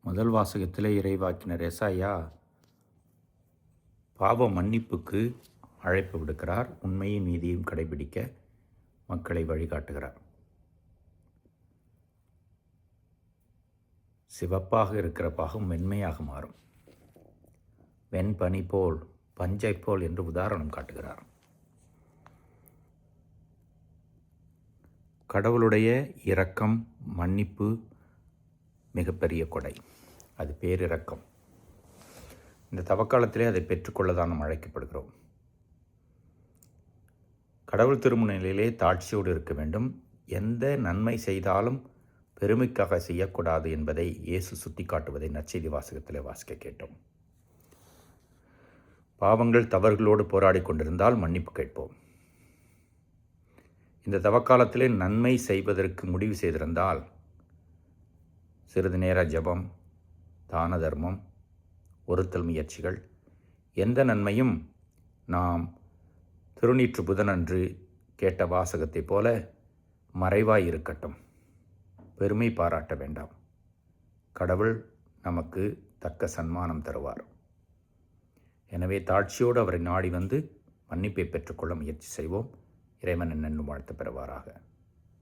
முதல் வாசகத்திலே இறைவாக்கினர் எசாயா பாவ மன்னிப்புக்கு அழைப்பு விடுக்கிறார். உண்மையும் நீதியும் கடைபிடிக்க மக்களை வழிகாட்டுகிறார். சிவப்பாக இருக்கிற பாகம் வெண்மையாக மாறும், வெண்பனி போல் பஞ்சை போல் என்று உதாரணம் காட்டுகிறார். கடவுளுடைய இரக்கம் மன்னிப்பு மிகப்பெரிய கொடை, அது பேரிரக்கம். இந்த தவக்காலத்திலே அதை பெற்றுக்கொள்ளதான் நாம் அழைக்கப்படுகிறோம். கடவுள் திருமுன்னிலையிலே தாட்சியோடு இருக்க வேண்டும். எந்த நன்மை செய்தாலும் பெருமைக்காக செய்யக்கூடாது என்பதை இயேசு சுட்டி காட்டுவதை நற்செய்தி வாசகத்திலே வாசிக்க கேட்டோம். பாவங்கள் தவறுகளோடு போராடி கொண்டிருந்தால் மன்னிப்பு கேட்போம். இந்த தவக்காலத்திலே நன்மை செய்வதற்கு முடிவு செய்திருந்தால் சிறிது நேர ஜபம், தான தர்மம், ஒருத்தல் முயற்சிகள், எந்த நன்மையும் நாம் திருநீற்று புதனன்று கேட்ட வாசகத்தைப் போல மறைவாய் இருக்கட்டும். பெருமை பாராட்ட வேண்டாம். கடவுள் நமக்கு தக்க சன்மானம் தருவார். எனவே தாட்சியோடு அவரை நாடி வந்து மன்னிப்பை பெற்றுக்கொள்ள முயற்சி செய்வோம். இறைவன் என்னென்னும் வாழ்த்து பெறுவாராக.